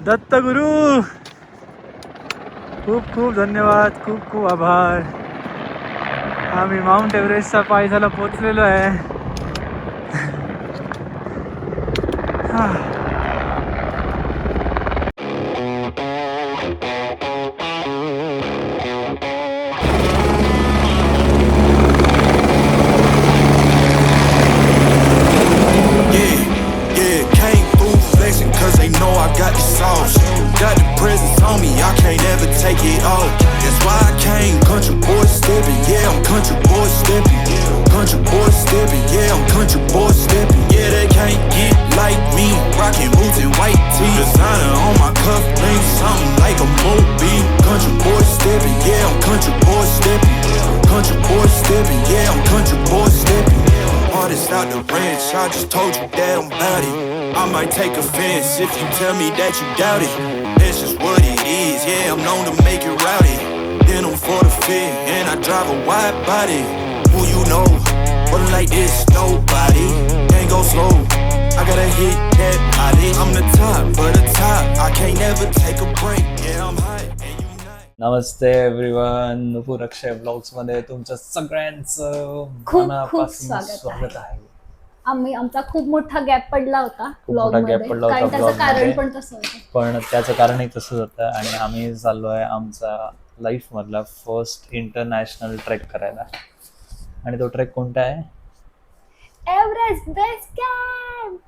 दत्तगुरु खूप खूप धन्यवाद, खूप खूप आभार. आम्ही माउंट एव्हरेस्टच्या पायथ्याला पोचलेलो आहे. Got the presence on me, I can't ever take it off. That's why I came, country boy stepping. Yeah, I'm country boy stepping. Country boy stepping. Yeah, I'm country boy stepping. Yeah, they can't get like me. Rockin' boots and white tee. Designer on my cuff link, something like a movie. Country boy stepping. Yeah, I'm country boy stepping. Country boy stepping. Yeah, I'm country boy stepping. Artist out the ranch, I just told you that I'm bout it. I might take offense if you tell me that you doubt it. That's just what it is, yeah, I'm known to make it rowdy. Then I'm for the fit, and I drive a wide body. Who you know, but like this, nobody. Can't go slow, I gotta hit that body. I'm the top, for the top, I can't never take a break. Yeah, I'm hot, and you not. Namaste everyone, Nupur Akshay blogs मध्ये तुमचं सगळ्यांचं खूप मनापासून स्वागत आहे. आमचा खूप मोठा गॅप पडला होता मोठा ब्लॉग गॅप मध्ये, पडला होता कारण त्याचं ब्लॉग कारण मध्ये. पण तसं होतं. पण त्याचं कारणही तसंच होतं आणि आम्ही चाललोय आमचा लाईफ मधला फर्स्ट इंटरनॅशनल ट्रेक करायला. आणि तो ट्रेक कोणता आहे? Everest base camp.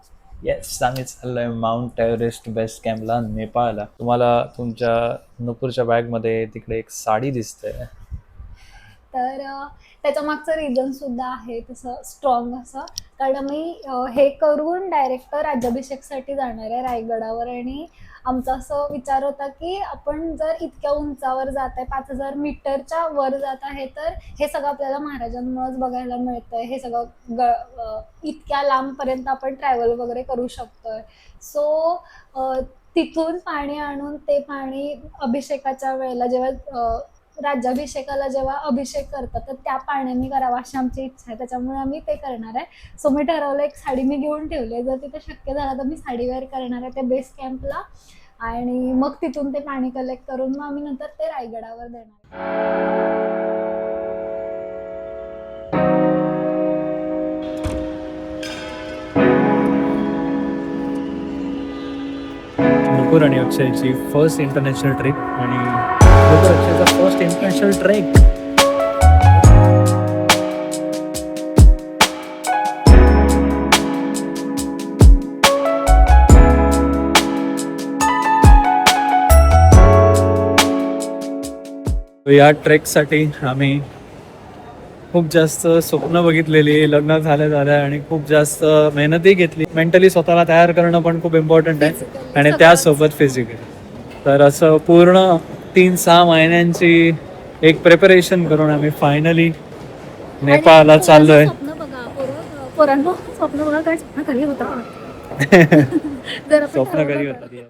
येस, आम्ही चाललोय माउंट एव्हरेस्ट बेस कॅम्पला, नेपाळला. तुम्हाला तुमच्या नुपूरच्या बॅग मध्ये तिकडे एक साडी दिसते. तर त्याच्या मागचं रिझन सुद्धा आहे तसं स्ट्रॉंग असं, कारण मी हे करून डायरेक्ट राज्याभिषेकसाठी जाणार आहे रायगडावर. आणि आमचा असं विचार होता की आपण जर इतक्या उंचावर जात आहे, 5000 मीटरच्या वर जात आहे, तर हे सगळं आपल्याला महाराजांमुळेच बघायला मिळतंय. हे सगळं इतक्या लांबपर्यंत आपण ट्रॅव्हल वगैरे करू शकतोय. सो तिथून पाणी आणून ते पाणी अभिषेकाच्या वेळेला, जेव्हा राज्याभिषेकाला जेव्हा अभिषेक करतात, तर त्या पाण्याने करावा अशी आमची इच्छा आहे. त्याच्यामुळे आम्ही ते करणार आहे. सो मी ठरवलं, एक साडी मी घेऊन ठेवली आहे, जर तिथे शक्य झालं तर मी साडी वेअर करणार आहे त्या बेस कॅम्पला. आणि मग तिथून ते पाणी कलेक्ट करून मग आम्ही नंतर ते रायगडावर देणार. नुपूर आणि अक्षयची फर्स्ट इंटरनॅशनल ट्रिप आणि नुपूर अक्षयचा फर्स्ट इंटरनॅशनल ट्रेक. या ट्रेकसाठी आम्ही खूप जास्त स्वप्न बघितलेली, लग्न झाल्या आणि खूप जास्त मेहनतही घेतली. मेंटली स्वतःला तयार करणं पण खूप इम्पॉर्टंट आहे आणि त्यासोबत फिजिकली. तर असं पूर्ण 3-6 महिन्यांची एक प्रिपरेशन करून आम्ही फायनली नेपाळला चाललोय. स्वप्न बघा पोरांनो, स्वप्न बघा, काय स्वप्न कधी होतं. जर आपण स्वप्न कधी ठरवलं होतं.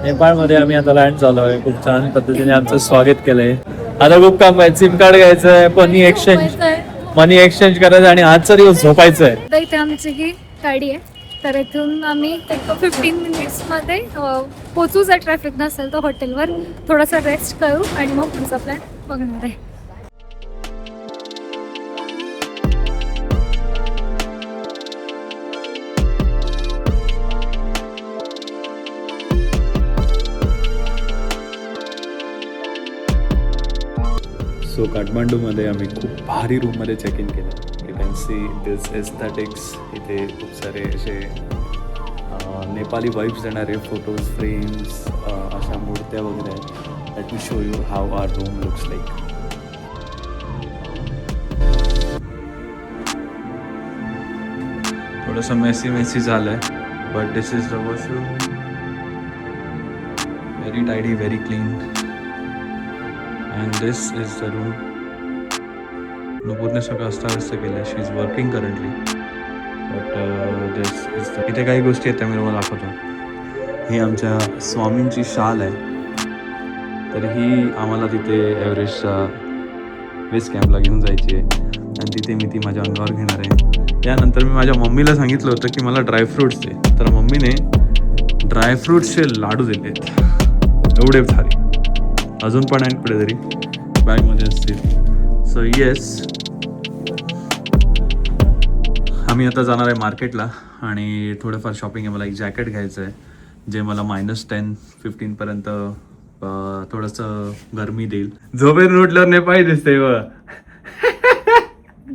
नेपाळमध्ये आम्ही आता लँड झालो आहे. खूप छान पद्धतीने आमचं स्वागत केलंय. आता खूप काम आहे, सिम कार्ड घ्यायचंय, मनी एक्सचेंज करायचं आणि आजचा दिवस झोपायचं आहे. तर इथे आमची ही गाडी आहे. तर इथून आम्ही 15 मिनिट्समध्ये पोचू. जर ट्रॅफिक नसेल तर हॉटेलवर थोडासा रेस्ट करू आणि मग पुढचा प्लॅन बघणार आहे. सो काठमांडूमध्ये आम्ही खूप भारी रूममध्ये चेक इन केलं. You can see this aesthetics. इथे खूप सारे असे नेपाली वाईब्स देणारे फोटोज फ्रेम्स, अशा मूर्त्या वगैरे आहेत. Let me show you how our room looks like. थोडंसं मेसी झालंय, but this is the washroom. Very tidy, very clean. And this is the room. नुपूरने सगळं अस्ताव्यस्त केलं. She is working currently, but this is the. इथे काही गोष्टी आहेत त्या मी तुम्हाला दाखवतो. ही आमच्या स्वामींची शाल आहे. तर ही आम्हाला तिथे एव्हरेस्टच्या बेस कॅम्पला घेऊन जायची आहे आणि तिथे मी ती माझ्या अंगावर घेणार आहे. त्यानंतर मी माझ्या मम्मीला सांगितलं होतं की मला ड्रायफ्रूट्स दे, तर मम्मीने ड्रायफ्रूट्सचे लाडू दिले आहेत. एवढे भारी. अजून पण आहेत कुठेतरी बॅगमध्ये असतील. सो येस, आम्ही आता जाणार आहे मार्केटला आणि थोडंफार शॉपिंग आहे. मला एक जॅकेट घ्यायचं आहे जे मला -10-15 पर्यंत थोडंसं गरमी देईल. झोपेतून उठल्यावर नेपाळी दिसते व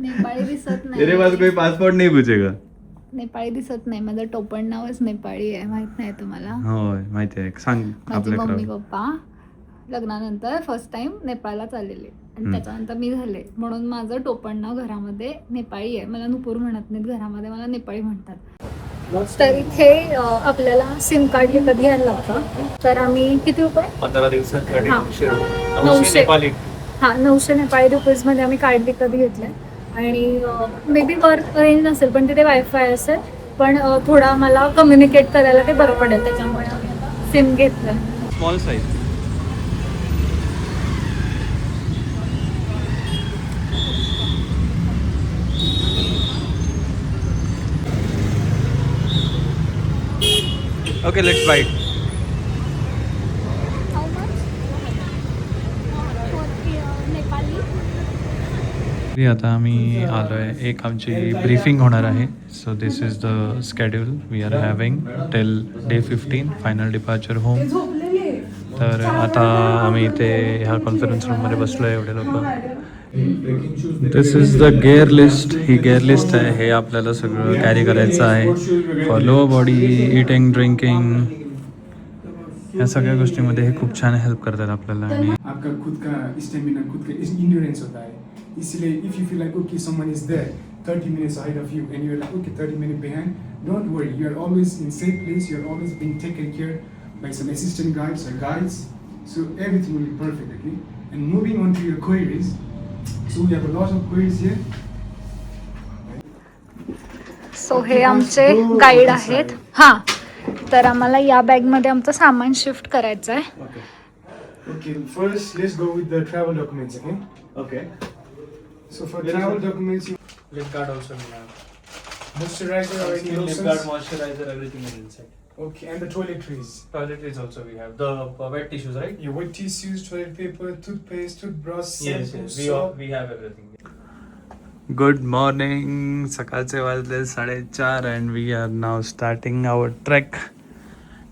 नेपाळी दिसत तेरे पास कोई पासपोर्ट नाही पूछेगा. नेपाळी दिसत नाही. माझं टोपण नावच नेपाळी आहे, माहित नाही तुम्हाला? होय माहिती आहे. सांग. माझे मम्मी आपल्याकडे पप्पा लग्नानंतर फर्स्ट टाइम नेपाळला चाललेले आणि त्याच्यानंतर मी झाले, म्हणून माझं टोपण नाव घरामध्ये नेपाळी आहे. मला नुपूर म्हणत नाहीत घरामध्ये, मला नेपाळी म्हणतात. तर इथे आपल्याला सिम कार्ड विकत घ्यायला लागतं. तर आम्ही किती रुपये? 15 दिवसात 900 900 नेपाळी रुपीजमध्ये आम्ही कार्ड विकत घेतलं आणि मे बी वर्क रेंज नसेल पण तिथे वायफाय असेल, पण थोडा मला कम्युनिकेट करायला ते बरं पडेल, त्याच्यामुळे आम्ही आता सिम घेतलं. Small size. Okay, let's bye. आता आम्ही आलो आहे. एक आमची ब्रीफिंग होणार आहे. So this is the schedule we are having till day 15, final departure home. तर आता आम्ही इथे ह्या कॉन्फरन्स रूममध्ये बसलो आहे एवढे लोक. This is the gear list. ही गेअर लिस्ट आहे. हे आपल्याला सगळं कॅरी करायचं आहे for lower body, eating, drinking, या सगळ्या गोष्टीमध्ये हे खूप छान हेल्प करतात आपल्याला. आणि आपका खुद का स्टेमिना, खुद का इंड्योरेंस होता है. इसलिए if you feel like okay someone is there 30 minutes ahead of you and you're like okay 30 minutes behind, don't worry, you are always in safe place, you are always being taken care by some assistant guides or guides, so everything will be perfect. Okay, and moving on to your queries, so we have a lot of queries here. So हे आमचे guide आहेत. हां, तर आम्हाला या बॅगमध्ये आमचं सामान शिफ्ट करायचं आहे. Okay, first let's go with the travel documents. Okay, so for travel documents, Lip guard also we have. moisturizer or any Lip lotions. guard, moisturizer, everything is inside. Okay, and the toiletries. Toiletries also we have. The wet tissues, right? Your wet tissues, toilet paper, toothpaste, toothbrush, shampoo, We soap. have everything. Good morning. सकाळचे वाजले 4:30 and we are now starting our trek.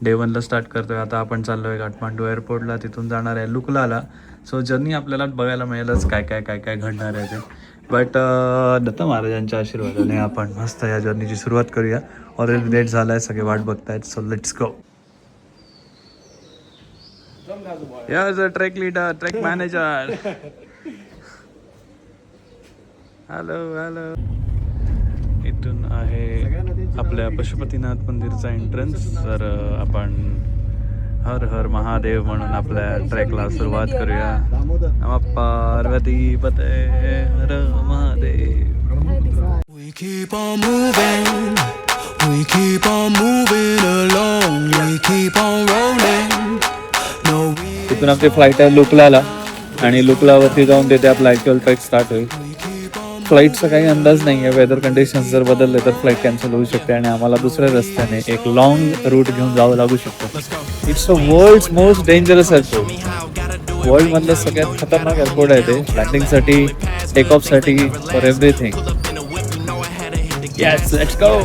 Day 1ला start करतोय. आता आपण चाललोय काठमांडू एअरपोर्टला, तिथून जाणार आहे लुकलाला. सो जर्नी आपल्याला बघायला मिळेलच काय काय काय काय घडणार आहे ते. बट दत्त महाराजांच्या आशीर्वादाने आपण मस्त या जर्नीची सुरुवात करूया. ऑलरेडी लेट झाला आहे, सगळे वाट बघतायत. So let's go. यार trek leader, trek manager. Hello hello. इथून आहे आपल्या पशुपतीनाथ मंदिरचा एंट्रन्स. तर आपण हर हर महादेव म्हणून आपल्या ट्रेकला सुरुवात करूया. नमः पार्वती पते हर Mahadev. We keep on moving, we keep on moving along, we keep on rolling. No, we तिथून आपली फ्लाईट आहे लुकलाला आणि लुकलावरती जाऊन तिथे आपला ॲक्च्युअल ट्रेक स्टार्ट होईल. फ्लाईटचा काही अंदाज नाही आहे. वेदर कंडिशन्स जर बदलले तर फ्लाईट कॅन्सल होऊ शकते आणि आम्हाला दुसऱ्या रस्त्याने एक लॉंग रूट घेऊन जावं लागू शकतं. It's a world's most dangerous airport. World मधलं सगळ्यात खतरनाक एअरपोर्ट आहे ते. लँडिंगसाठी, टेक ऑफसाठी, for everything. Yes, let's go.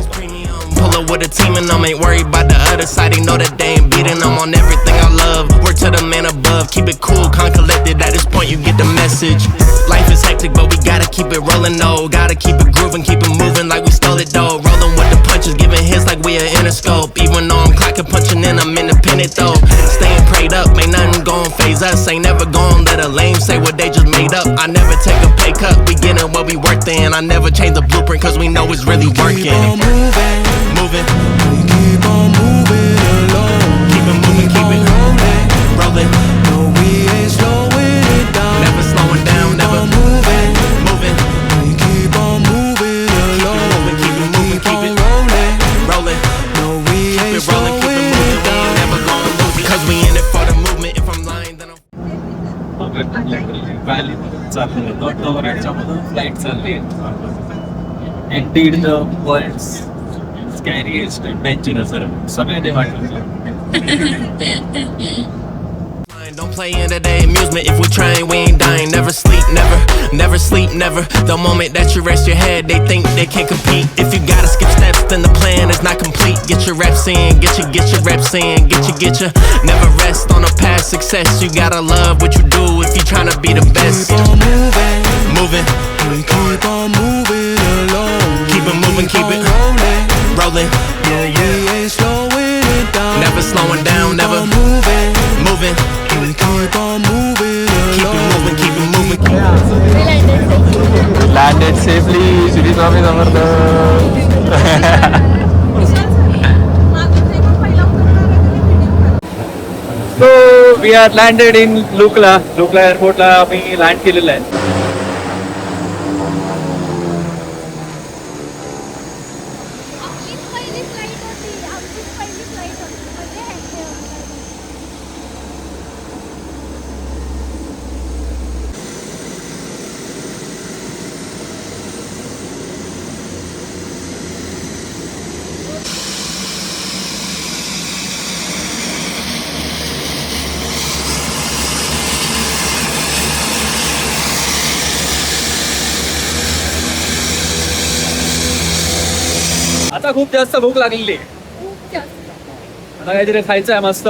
Pull up with a team and I ain't worried about the other side. They know that they ain't beating. I'm on everything I love. Word to the man above. Keep it cool, calm, collected. At this point, you get the message. Life is hectic, but we gotta keep it rolling, though. Gotta keep it grooving, keep it moving like we stole it, though. Rolling with the punches, giving hits like we are Interscope. Even though I'm clocking, punching in, I'm independent, though. Staying prayed up, ain't nothing gon' phase us. Ain't never gon' let a lame say what they just made up. I never take a pay cut. We getting what we worth it. And I never change the blueprint cause we know it's really working. Keep on moving, Moving, we keep on moving along. keep it moving, keep it rolling. rolling. No, we ain't slowing it down. Never slowing down, Keep never on moving, moving. we keep on moving along. moving, keep it moving, keep on it rolling. Rolling, No, we keep ain't it rolling, keep it slowing moving. it We down. ain't never gonna lose it. Cause we in it for the movement. If I'm lying, then I'm flight चालली Indeed, the world's scariest adventurous सगळे ते वाटलं. Don't play in today amusement. If we train, we ain't dying. Never sleep, never sleep, never. The moment that you rest your head, they think they can compete. If you gotta skip steps, then the plan is not complete. Get your reps in, get your reps in, get your. Never rest on a past success. You gotta love what you do if you tryna be the best. Keep on moving, Moving, we keep on moving along. keep it moving, keep it rolling. rolling. No, we ain't slowing it down. Never slowing down, Keep never on moving, moving. we keep on moving Keep it along. moving, keep it moving. Landed safely, Shri Swami Samarth. So we are landed in Lukla एअरपोर्टला आम्ही land केलेलं आहे. आपलीच पहिली flight होती, आमचीच पहिली flight होती म्हणजे आता खूप जास्त भूक लागलेली आहे. खूप जास्त. आता काहीतरी खायचं आहे मस्त.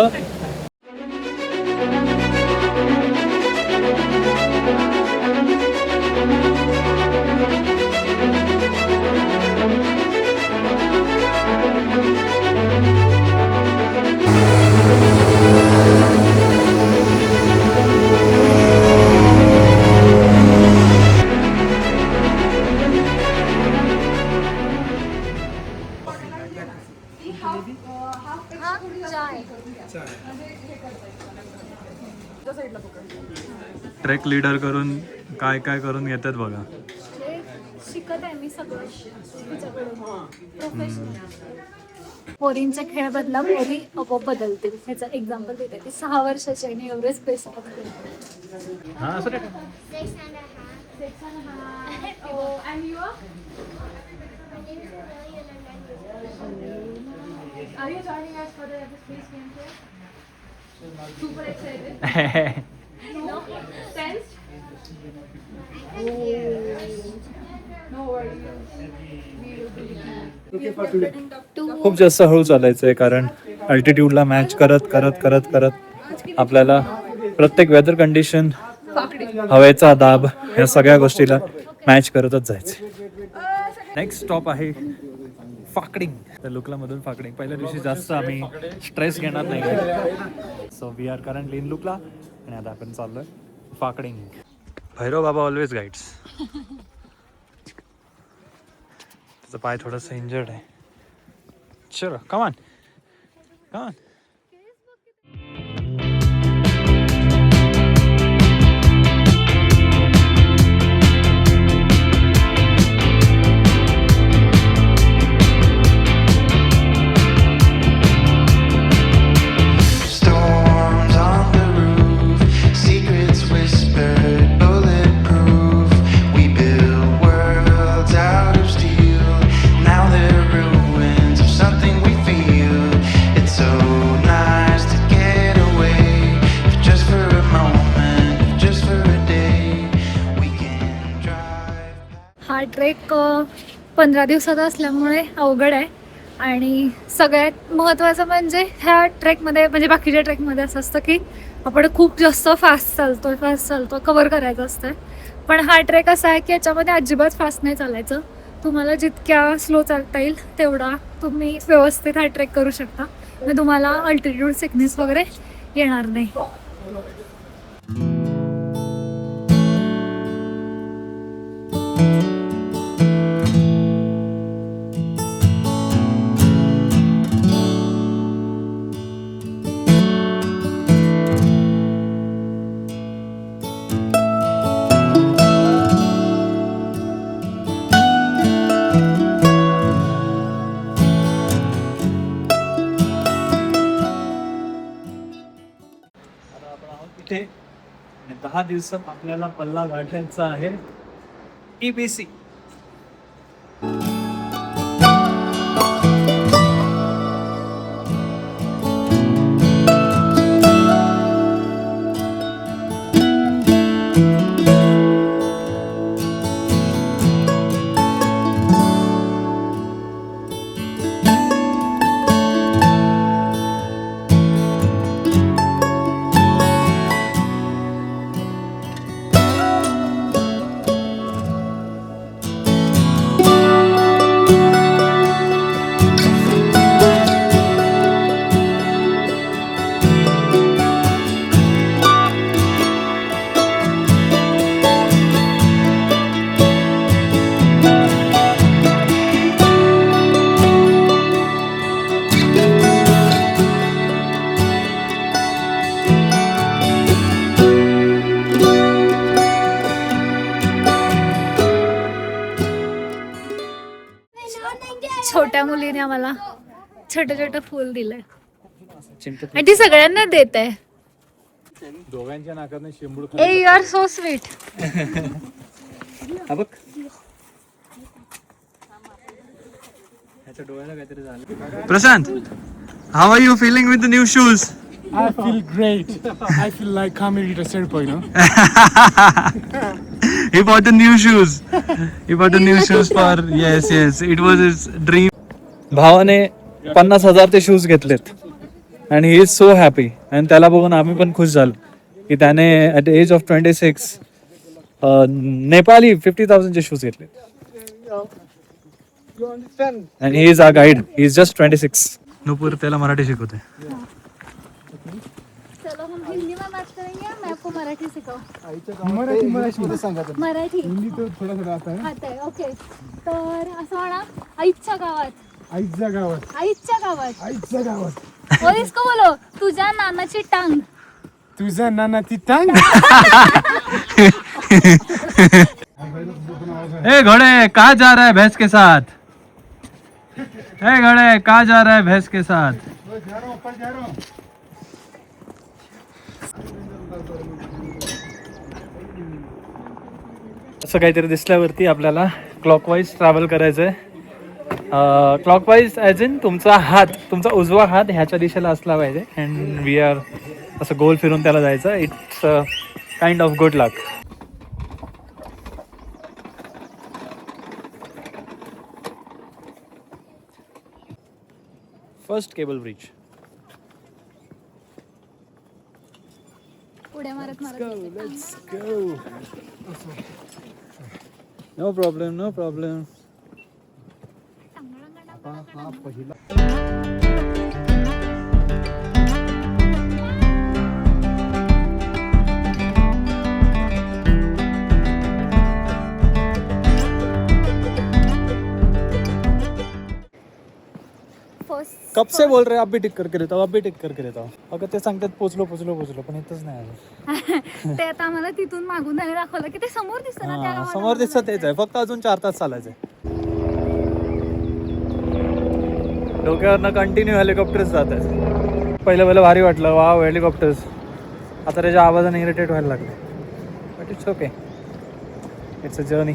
ट्रेक लीडर करून काय काय करून घेतात बघा. शिकत आहे मी सगळं तिच्याकडून प्रोफेशनल. पोरींच्या खेळ बदला पोरी आपोआप बदलतील. ह्याचं एक्झाम्पल देते. ती 6 वर्षाची आणि एवढे स्पेस बघते. हा असं काय? And you are? Are you joining us for the space game tour? Super excited. No? Tensed? No worries. खूप जास्त हळू चालायचं आहे कारण अल्टिट्यूडला मॅच करत करत करत करत आपल्याला प्रत्येक वेदर कंडिशन, हवेचा दाब, या सगळ्या गोष्टीला मॅच करतच जायचं. नेक्स्ट स्टॉप आहे फाकडिंग. तर लुकला मधून फाकडिंग. पहिल्या दिवशी जास्त आम्ही स्ट्रेस घेणार नाही. So we are currently in Lukla आणि आता आपण चाललोय फाकडिंग. भैरव बाबा ऑलवेज गाईड्स. त्याचा पाय थोडासा इंजर्ड आहे. चलो come on come on. Storms on the roof, secrets whispered, bulletproof. We built worlds out of steel. Now they're ruins of something we feel. It's so nice to get away, just for a moment, just for a day. We can drive. हा trek 15 दिवसाचा असल्यामुळे अवघड आहे. आणि सगळ्यात महत्त्वाचं म्हणजे ह्या ट्रेकमध्ये म्हणजे बाकीच्या ट्रेकमध्ये असं असतं की आपण खूप जास्त फास्ट चालतो कवर करायचं असतं. पण हा ट्रेक असा आहे की याच्यामध्ये अजिबात फास्ट नाही चालायचं. तुम्हाला जितक्या स्लो चालता येईल तेवढा तुम्ही व्यवस्थित हा ट्रेक करू शकता. म्हणजे तुम्हाला अल्टिट्यूड सिकनेस वगैरे येणार नाही. 10 दिवसात आपल्याला पल्ला गाठायचा आहे EBC. छोट्या मुलीने आम्हाला छोटं छोटं फूल दिलंय आणि ती सगळ्यांना देत आहे. दोघांच्या नाकात शिंबूड. ए यू आर सो स्वीट. बघ ह्याच्या डोळ्याला काहीतरी झालं. Prashant, how are you feeling with the new shoes? I feel great. I feel like Kamirita Serpo, you know? He bought the new shoes. He bought the new shoes for yes. It was his dream. भावाने 50,000 ते shoes घेतलेत आणि he is so happy. आणि त्याला बघून आम्ही पण खुश झालो की त्याने at the age of 26 Nepali 50,000 चे शूज घेतले. आणि he is our guide. He is just 26. Nupur त्याला मराठी शिकवते. चलो हम हिंदी में बात करेंगे. मैं आपको मराठी सिखाऊ. मराठी हिंदी तो थोड़ा थोड़ा आता है. आता है. ओके. तर असं म्हणा, आईच्या गावात. आईच्या गावात. आईच्या गावात. आईच्या गावात. और इसको बोलो, तुझ्या नानाची टांग. तुझ्या नानाची टांग. ए घोड़े कहाँ जा रहा है भैंस के साथ? ए घोड़े कहाँ जा रहा है भैंस के साथ? जा रहा हूं, ऊपर जा रहा हूं. असं काहीतरी दिसल्यावरती आपल्याला क्लॉकवाईज ट्रॅव्हल करायचं आहे. क्लॉकवाईज ॲज इन तुमचा हात, तुमचा उजवा हात ह्याच्या दिशेला असला पाहिजे. अँड वी आर असं गोल फिरून त्याला जायचं. It's kind of good luck. First cable bridge. उड्या मारत मारत. Let's go. No problem, no problem. कब से बोल रहे अब भी टिक करके रहता हूँ, अब भी टिक करके रहता हूँ. अगं ते सांगतात पोचलो पोचलो पोचलो पण इथंच नाही आलं. ते आता आम्हाला तिथून मागून त्याने दाखवलं की ते समोर दिसतं ना त्या गावाला. समोर दिसत तेच आहे. फक्त अजून 4 तास चालायचंय. डोक्यावरनं कंटिन्यू हेलिकॉप्टर्स जात आहेत. पहिलं भारी वाटलं, वाव हेलिकॉप्टर्स. आता त्याच्या आवाजाने इरिटेट व्हायला लागले. But it's okay, it's a journey.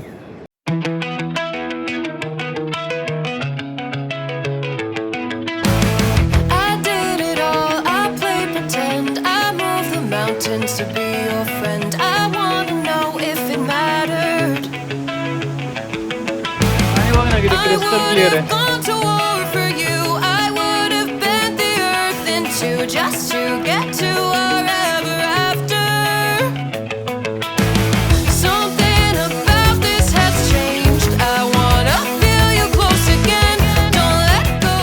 To be your friend, I wanna know if it mattered. आणि बघ ना किती क्रिस्टल क्लिअर आहे. Gone to war for you. I would have bent the earth in two just to get to our ever after. Something about this has changed. I wanna feel you close again. Don't let go.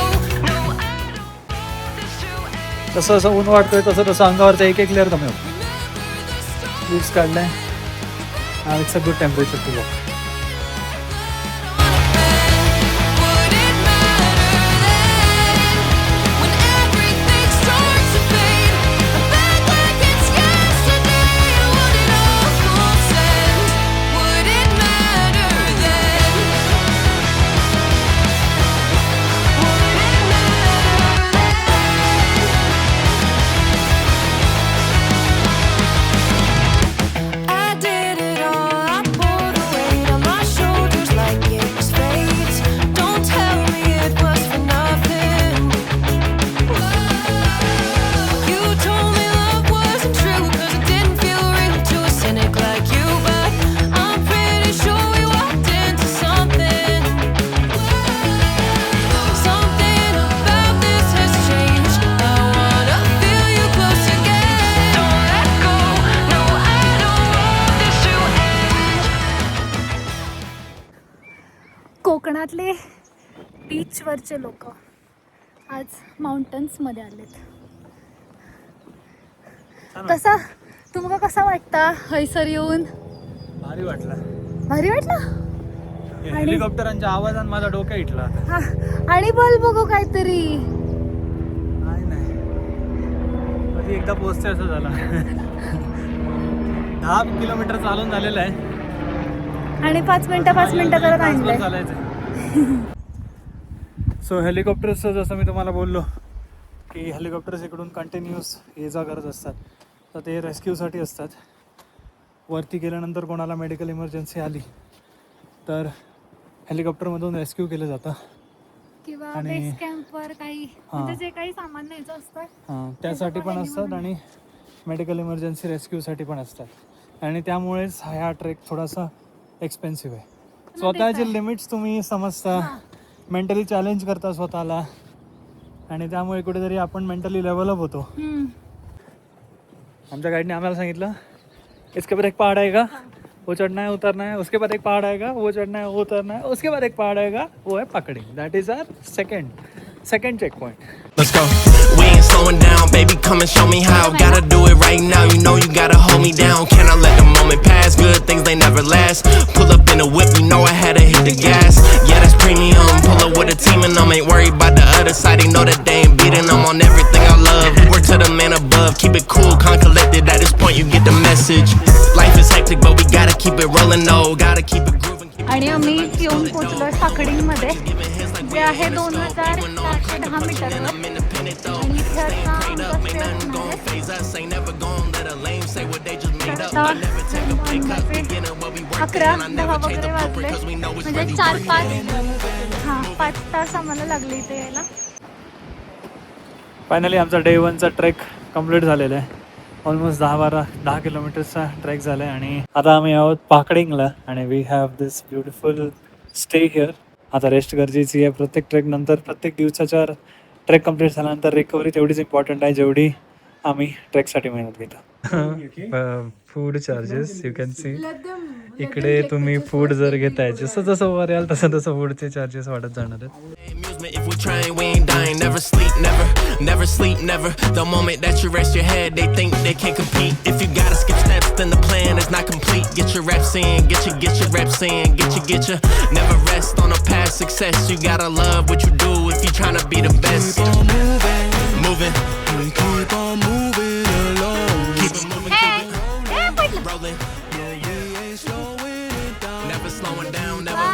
No, I don't want this to end. तसं असं ऊन वाटतोय तसं तसं अंगावरचा एक एक layer कमी होतो. लिप्स काढलाय. It's a good temperature to walk. Would it matter then when everything starts to fade? Back like it's yesterday. Would it all end? Would it matter then? Would it matter then? कोकणातले बीचवरचे लोक आज माउंटन्समध्ये आलेत. कसा तुमका कसा वाटता हैसर येऊन? भारी वाटला. भारी वाटला. हेलिकॉप्टरांच्या आवाजाने माझा डोका इटला. हा, आणि बोल बघू काहीतरी. नाही कधी एकदा पोहोचते असं झालं. 10 किलोमीटर चालून झालेलं आहे आणि 5 मिनिटं करत आणलंय. चालायचं. सो हेलिकॉप्टर्सचं जसं मी तुम्हाला बोललो की हेलिकॉप्टर्स इकडून कंटिन्यूस ये जा करत असतात. तर ते रेस्क्यूसाठी असतात. वरती गेल्यानंतर कोणाला मेडिकल इमर्जन्सी आली तर हेलिकॉप्टरमधून रेस्क्यू केलं जातं किंवा आणि- बेस कॅम्पवर काही म्हणजे जे काही सामान न्यायचं असतं हां त्यासाठी पण असतात आणि मेडिकल इमर्जन्सी रेस्क्यूसाठी पण असतात. आणि त्यामुळेच हा ट्रेक थोडासा एक्सपेन्सिव्ह आहे. स्वतःचे लिमिट्स तुम्ही समजता, मेंटली चॅलेंज करता स्वतःला आणि त्यामुळे कुठेतरी आपण मेंटली लेवलअप होतो. आमच्या गाईडने आम्हाला सांगितलं इसके बाद एक पहाड़ आएगा वो चढ़ना है उतरना है, उसके बाद एक पहाड़ आएगा वो चढ़ना है वो उतरना है, उसके बाद एक पहाड़ आएगा वो है पकड़िंग. That is our second check point. Let's go. We ain't slowing down, baby. Come and show me how. Gotta do it right now. You know you gotta hold me down. Cannot let the moment pass. Good things they never last. Pull up in a whip, you know I had to hit the gas. Yeah, that's premium. Pull up with a team and I'm ain't worried about the other side. They know that they ain't beating. I'm on everything I love. Work to the man above. Keep it cool, calm, collected. At this point, you get the message. Life is hectic, but we gotta keep it rolling. No, gotta keep it grooving. आणि आम्ही येऊन पोचलो साखडींमध्ये जे आहे 2410 मीटरवर. आणि इथे आता आमचा stay असणार आहे. 11-10 वगैरे वाजले म्हणजे 5 तास आम्हाला लागले इथे यायला. फायनली आमचा डे 1चा ट्रेक कम्प्लीट झालेला आहे. ऑलमोस्ट 10 किलोमीटरचा ट्रेक झाला आहे आणि आता आम्ही आहोत पाकडींगला आणि we have this beautiful stay here. आता रेस्ट गरजेची आहे. प्रत्येक ट्रेक नंतर प्रत्येक दिवसाच्या ट्रेक कम्प्लीट झाल्यानंतर रिकव्हरी तेवढीच इम्पॉर्टंट आहे जेवढी आम्ही ट्रेकसाठी मेहनत घेतो. Food charges you can see इकडे तुम्ही फूड जर घेताय जसं जसं वर याल तसं तसं फूडचे चार्जेस वाढत जाणार आहेत. Amusement if we trying, we ain't dying. Never sleep, never sleep, never. The moment that you rest your head, they think they can't compete. If you gotta skip steps, then the plan is not complete. Get your reps in, get your reps in, get your. Never rest on a past success. You gotta love what you do if you trying to be the best. Keep on moving, we keep on moving along. Keep it moving, keep it rolling. Never slowing down, never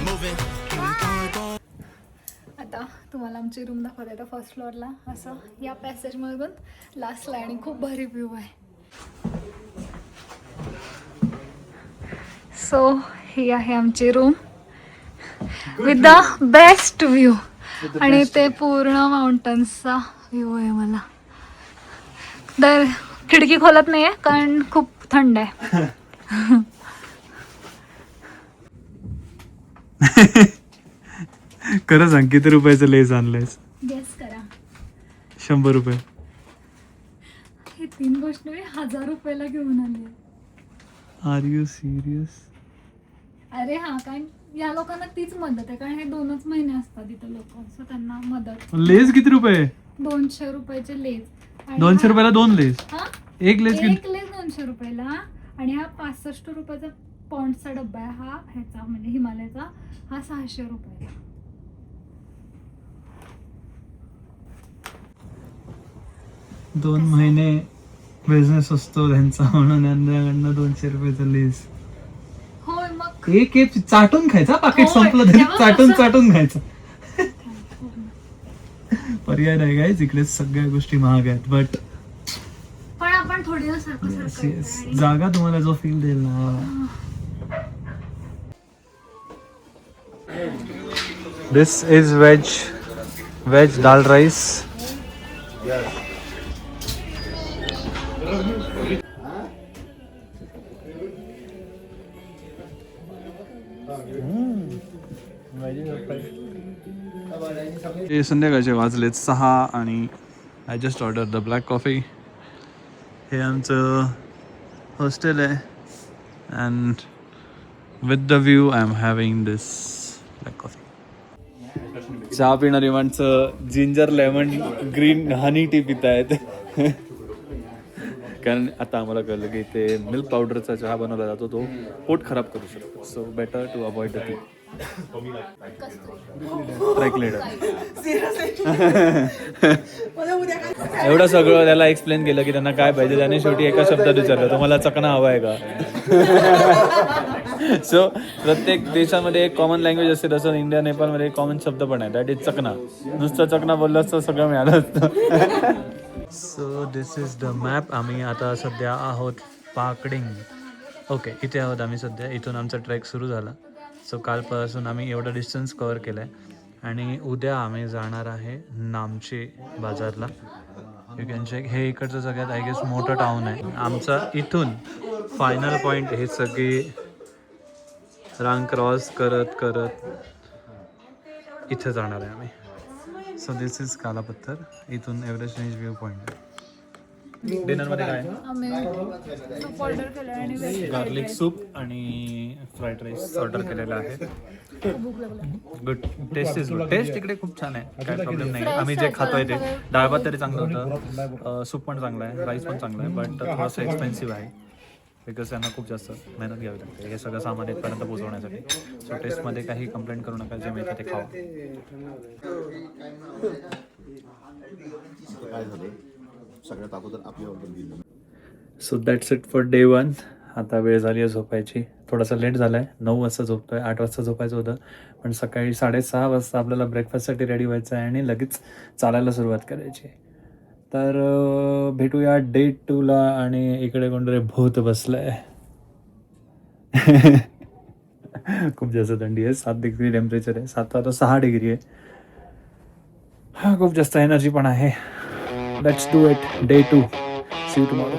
moving. आता तुम्हाला आमची room दाखवते. तर first फ्लोअरला असं या पॅसेजमधून लास्टला आणि खूप भारी व्ह्यू आहे. सो ही आहे आमची room with the best view आणि ते पूर्ण माउंटन्सचा व्ह्यू आहे. मला तर खिडकी खोलत नाही आहे कारण खूप थंड आहे. खरं सांग किती रुपयाचं लेस आणलंयस? गेस करा. 100 रुपये. हे 3 गोष्टी मी 1000 रुपयाला घेऊन आली. Are you serious? अरे हा, कारण या लोकांना तीच मदत आहे कारण हे 2च महिने असतात इथं लोक, सो त्यांना मदत. लेस किती रुपये? 200 रुपयाचे लेस. 200 रुपयाला 2 लेस? हा, एक लेस एक लेस 200 रुपयाला. आणि हा 65 रुपयाचा पॉन्डचा डब्बा आहे. हा ह्याचा म्हणजे हिमालयाचा हा 600 रुपयाला. 2 महिने बिझनेस असतो त्यांचा म्हणून यांच्याकडनं 200 रुपयाचा लेस. होय मग एक चाटून खायचा. पाकिट होय, संपलं तरी तेव्हा चाटून कसं- चाटून खायचं. पर्याय नाही काय, इकडे सगळ्या गोष्टी महाग आहेत. बट पण आपण थोडी ना सारखं सारखं जागा तुम्हाला जो फील देईल ना. दिस इज वेज दाल राईस. संध्याकाळचे वाजलेत 6 आणि I just order the black coffee. हे आमचं हॉस्टेल आहे and with the view I am having this black coffee. चहा पिणारी माणसं जिंजर लेमन ग्रीन हनी टी पित आहेत. कारण आता आम्हाला कळलं की ते मिल्क पावडरचा चहा बनवला जातो तो पोट खराब करू शकतो. So better to avoid the tea. एवढं सगळं त्याला एक्सप्लेन केलं की त्यांना काय पाहिजे. त्याने शेवटी एका शब्दात विचारलं तुम्हाला चकना हवा आहे का. सो प्रत्येक देशामध्ये एक कॉमन लँग्वेज असते तसं इंडिया नेपाळमध्ये एक कॉमन शब्द पण आहे दॅट इज चकना. नुसतं चकना बोललं असतं सगळं मिळालं असतं. So this is the map. आम्ही आता सध्या आहोत पाकडिंग. ओके इथे आहोत आम्ही सध्या. इथून आमचा ट्रेक सुरू झाला. सो कालपासून आम्ही एवढं डिस्टन्स कवर केलं आहे आणि उद्या आम्ही जाणार आहे नामचे बाजारला. You can check. हे इकडचं सगळ्यात आय गेस मोठं टाऊन आहे. आमचा इथून फायनल पॉईंट हे सगळे रांग क्रॉस करत करत इथे जाणार आहे आम्ही. So this is Kalapatthar. इथून एव्हरेस्ट रेंज व्ह्यू पॉईंट. डिनरमध्ये काय आम्ही सूप ऑर्डर केलं आणि गार्लिक सूप आणि फ्राईड राईस ऑर्डर केलेला आहे. भूक लागली. Good. Taste is good. Taste तिकडे खूप छान आहे. काय प्रॉब्लेम नाही. आम्ही जे खातोय ते डाळ भात तरी चांगलं होतं. सूप पण चांगलं आहे. राईस पण चांगलं आहे. बट थोडंसं एक्सपेन्सिव्ह आहे बिकॉज त्यांना खूप जास्त मेहनत घ्यावी लागते हे सगळं सामान इथपर्यंत पोहोचवण्यासाठी. सो टेस्टमध्ये काही कंप्लेंट करू नका. जे मिळतं ते खावा. काय झालं सगळ्यात अगोदर आपली ऑर्डर दिली. So that's it for day 1. आता वेळ झाली आहे झोपायची. थोडासा लेट झाला आहे. 9 वाजता झोपतोय. 8 वाजता झोपायचं होतं पण सकाळी 6:30 वाजता आपल्याला ब्रेकफास्टसाठी रेडी व्हायचं आहे आणि लगेच चालायला सुरुवात करायची. तर भेटूया डे 2ला. आणि इकडे कोणतरी भूत बसलंय. खूप जास्त थंडी आहे. 7 डिग्री टेम्परेचर आहे. 7 आता 6 डिग्री आहे. हा खूप जास्त एनर्जी पण आहे. Let's do it. Day 2. See you tomorrow.